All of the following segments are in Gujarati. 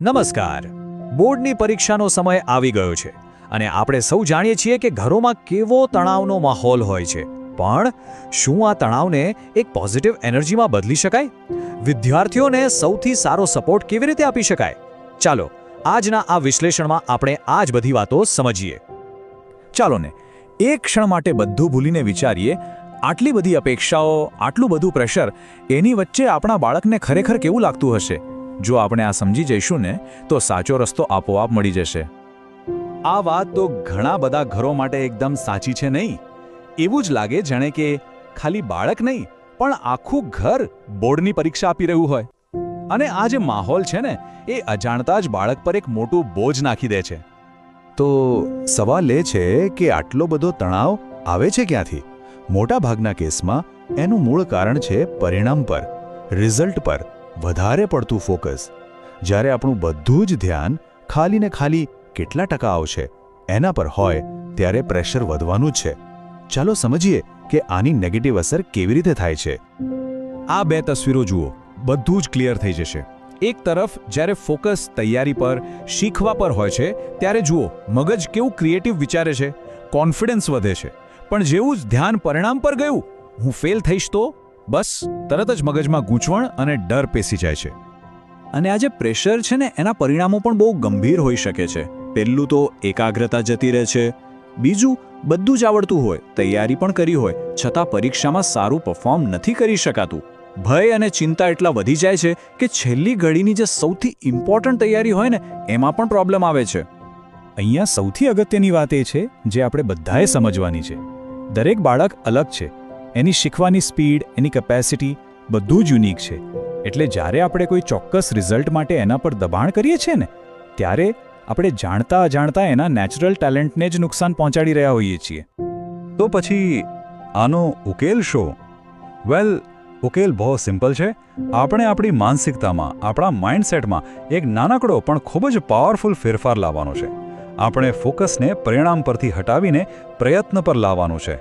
નમસ્કાર. બોર્ડની પરીક્ષાનો સમય આવી ગયો છે અને આપણે સૌ જાણીએ છીએ કે ઘરોમાં કેવો તણાવનો માહોલ હોય છે. પણ શું આ તણાવને એક પોઝિટિવ એનર્જીમાં બદલી શકાય? વિદ્યાર્થીઓને સૌથી સારો સપોર્ટ કેવી રીતે આપી શકાય? ચાલો આજના આ વિશ્લેષણમાં આપણે આ જ બધી વાતો સમજીએ. ચાલો ને એક ક્ષણ માટે બધું ભૂલીને વિચારીએ, આટલી બધી અપેક્ષાઓ, આટલું બધું પ્રેશર, એની વચ્ચે આપણા બાળકને ખરેખર કેવું લાગતું હશે? જો આપણે આ સમજી જઈશું ને તો સાચો રસ્તો આપોઆપ મળી જશે. આ વાત તો ઘણા બધા ઘરો માટે એકદમ સાચી છે નહીં? એવું જ લાગે જાણે કે ખાલી બાળક નહીં પણ આખું ઘર બોર્ડની પરીક્ષા આપી રહ્યું હોય. અને આ જે માહોલ છે ને એ અજાણતા જ બાળક પર એક મોટું બોજ નાખી દે છે. તો સવાલ એ છે કે આટલો બધો તણાવ આવે છે ક્યાંથી? મોટાભાગના કેસમાં એનું મૂળ કારણ છે પરિણામ પર, રિઝલ્ટ પર વધારે પડતું ફોકસ. જ્યારે આપણું બધું જ ધ્યાન ખાલી ને ખાલી કેટલા ટકા આવશે એના પર હોય ત્યારે પ્રેશર વધવાનું જ છે. ચાલો સમજીએ કે આની નેગેટિવ અસર કેવી રીતે થાય છે. આ બે તસવીરો જુઓ, બધું જ ક્લિયર થઈ જશે. એક તરફ જ્યારે ફોકસ તૈયારી પર, શીખવા પર હોય છે ત્યારે જુઓ મગજ કેવું ક્રિએટિવ વિચારે છે, કોન્ફિડન્સ વધે છે. પણ જેવું જ ધ્યાન પરિણામ પર ગયું, હું ફેલ થઈશ તો બસ તરત જ મગજમાં ગૂંચવણ અને ડર પેસી જાય છે. અને આ જે પ્રેશર છે ને એના પરિણામો પણ બહુ ગંભીર હોઈ શકે છે. પહેલું તો એકાગ્રતા જતી રહે છે. બીજું, બધું જ આવડતું હોય, તૈયારી પણ કરી હોય, છતાં પરીક્ષામાં સારું પરફોર્મ નથી કરી શકાતું. ભય અને ચિંતા એટલા વધી જાય છે કે છેલ્લી ઘડીની જે સૌથી ઇમ્પોર્ટન્ટ તૈયારી હોય ને એમાં પણ પ્રોબ્લેમ આવે છે. અહીંયા સૌથી અગત્યની વાત એ છે જે આપણે બધાએ સમજવાની છે. દરેક બાળક અલગ છે. એની શીખવાની સ્પીડ, એની કેપેસિટી બધું જ યુનિક છે. એટલે જ્યારે આપણે કોઈ ચોક્કસ રિઝલ્ટ માટે એના પર દબાણ કરીએ છીએ ને ત્યારે આપણે જાણતા અજાણતા એના નેચરલ ટેલેન્ટને જ નુકસાન પહોંચાડી રહ્યા હોઈએ છીએ. તો પછી આનો ઉકેલ શું? વેલ, ઉકેલ બહુ સિમ્પલ છે. આપણે આપણી માનસિકતામાં, આપણા માઇન્ડસેટમાં એક નાનકડો પણ ખૂબ જ પાવરફુલ ફેરફાર લાવવાનો છે. આપણે ફોકસને પરિણામ પરથી હટાવીને પ્રયત્ન પર લાવવાનું છે.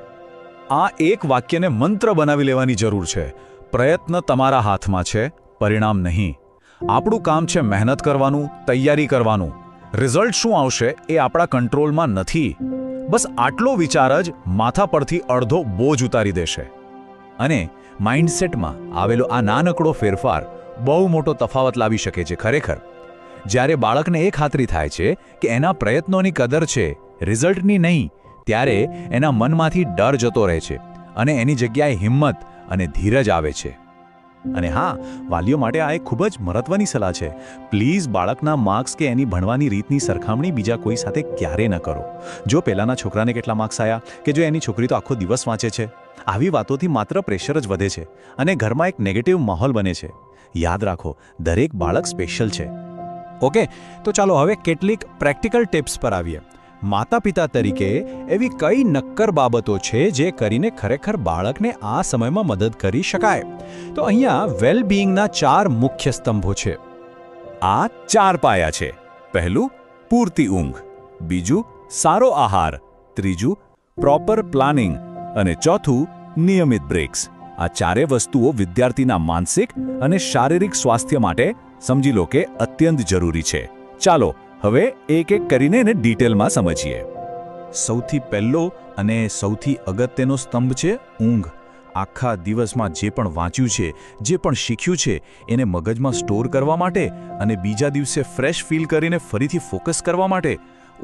આ એક વાક્યને મંત્ર બનાવી લેવાની જરૂર છે. પ્રયત્ન તમારા હાથમાં છે, પરિણામ નહીં. આપણું કામ છે મહેનત કરવાનું, તૈયારી કરવાનું. રિઝલ્ટ શું આવશે એ આપણા કંટ્રોલમાં નથી. બસ આટલો વિચાર જ માથા પરથી અડધો બોજ ઉતારી દેશે. અને માઇન્ડસેટમાં આવેલો આ નાનકડો ફેરફાર બહુ મોટો તફાવત લાવી શકે છે ખરેખર. જ્યારે બાળકને એ ખાતરી થાય છે કે એના પ્રયત્નોની કદર છે, રિઝલ્ટની નહીં, ત્યારે એના મનમાંથી ડર જતો રહે છે અને એની જગ્યાએ હિંમત અને ધીરજ આવે છે. અને હા, વાલીઓ માટે આ એક ખૂબ જ મહત્વની સલાહ છે. પ્લીઝ બાળકના માર્ક્સ કે એની ભણવાની રીતની સરખામણી બીજા કોઈ સાથે ક્યારે ન કરો. જો પહેલાના છોકરાને કેટલા માર્ક્સ આવ્યા કે જો એની છોકરી તો આખો દિવસ વાંચે છે, આવી વાતોથી માત્ર પ્રેશર જ વધે છે અને ઘરમાં એક નેગેટિવ માહોલ બને છે. યાદ રાખો, દરેક બાળક સ્પેશિયલ છે. ઓકે, તો ચાલો હવે કેટલીક પ્રેક્ટિકલ ટિપ્સ પર આવીએ. માતા પિતા તરીકે એવી કઈ નક્કર બાબતો છે જે કરીને ખરેખર બાળકને આ સમયમાં મદદ કરી શકાય? તો અહીંયા વેલબિંગના 4 મુખ્ય સ્તંભો છે. આ 4 પાયા છે. પહેલું, પૂરતી ઊંઘ. બીજું, સારો આહાર. ત્રીજું, પ્રોપર પ્લાનિંગ. અને ચોથું, નિયમિત બ્રેક્સ. આ 4 વસ્તુઓ વિદ્યાર્થીના માનસિક અને શારીરિક સ્વાસ્થ્ય માટે સમજી લો કે અત્યંત જરૂરી છે. ચાલો હવે એક એક કરીને એને ડિટેલમાં સમજીએ. સૌથી પહેલો અને સૌથી અગત્યનો સ્તંભ છે ઊંઘ. આખા દિવસમાં જે પણ વાંચ્યું છે, જે પણ શીખ્યું છે એને મગજમાં સ્ટોર કરવા માટે અને બીજા દિવસે ફ્રેશ ફીલ કરીને ફરીથી ફોકસ કરવા માટે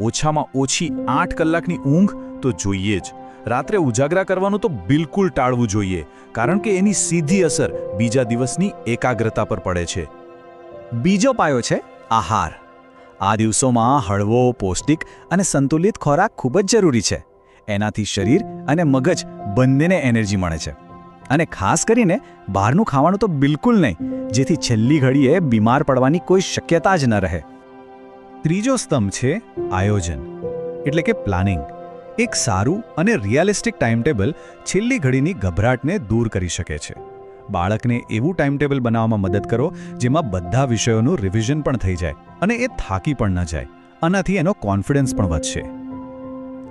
ઓછામાં ઓછી 8 કલાકની ઊંઘ તો જોઈએ જ. રાત્રે ઉજાગરા કરવાનું તો બિલકુલ ટાળવું જોઈએ, કારણ કે એની સીધી અસર બીજા દિવસની એકાગ્રતા પર પડે છે. બીજો પાયો છે આહાર. આ દિવસોમાં હળવો, પૌષ્ટિક અને સંતુલિત ખોરાક ખૂબ જ જરૂરી છે. એનાથી શરીર અને મગજ બંનેને એનર્જી મળે છે. અને ખાસ કરીને બહારનું ખાવાનું તો બિલકુલ નહીં, જેથી છેલ્લી ઘડીએ બીમાર પડવાની કોઈ શક્યતા જ ન રહે. ત્રીજો સ્તંભ છે આયોજન, એટલે કે પ્લાનિંગ. એક સારું અને રિયાલિસ્ટિક ટાઈમટેબલ છેલ્લી ઘડીની ગભરાટને દૂર કરી શકે છે. બાળકને એવું ટાઈમટેબલ બનાવવામાં મદદ કરો જેમાં બધા વિષયોનું રિવિઝન પણ થઈ જાય અને એ થાકી પણ ન જાય. આનાથી એનો કોન્ફિડન્સ પણ વધશે.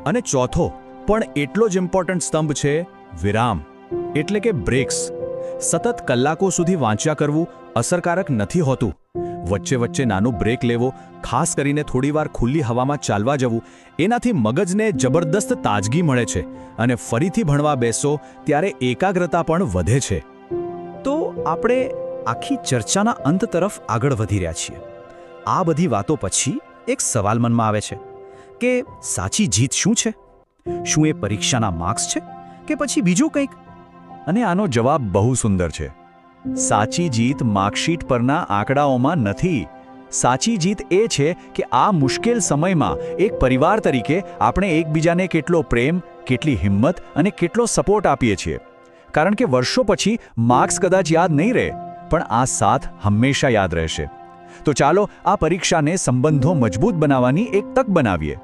અને ચોથો પણ એટલો જ ઇમ્પોર્ટન્ટ સ્તંભ છે વિરામ, એટલે કે બ્રેક્સ. સતત કલાકો સુધી વાંચ્યા કરવું અસરકારક નથી હોતું. વચ્ચે વચ્ચે નાનું બ્રેક લેવો, ખાસ કરીને થોડીવાર ખુલ્લી હવામાં ચાલવા જવું, એનાથી મગજને જબરદસ્ત તાજગી મળે છે અને ફરીથી ભણવા બેસો ત્યારે એકાગ્રતા પણ વધે છે. તો આપણે આખી ચર્ચાના અંત તરફ આગળ વધી રહ્યા છીએ. આ બધી વાતો પછી એક સવાલ મનમાં આવે છે કે સાચી જીત શું છે? શું એ પરીક્ષાના માર્ક્સ છે કે પછી બીજું કંઈક? અને આનો જવાબ બહુ સુંદર છે. સાચી જીત માર્કશીટ પરના આંકડાઓમાં નથી. સાચી જીત એ છે કે આ મુશ્કેલ સમયમાં એક પરિવાર તરીકે આપણે એકબીજાને કેટલો પ્રેમ, કેટલી હિંમત અને કેટલો સપોર્ટ આપીએ છીએ. કારણ કે વર્ષો પછી માર્ક્સ કદાચ યાદ નહીં રહે, પણ આ સાથ હંમેશા યાદ રહેશે. તો ચાલો આ પરીક્ષાને સંબંધો મજબૂત બનાવવાની એક તક બનાવીએ.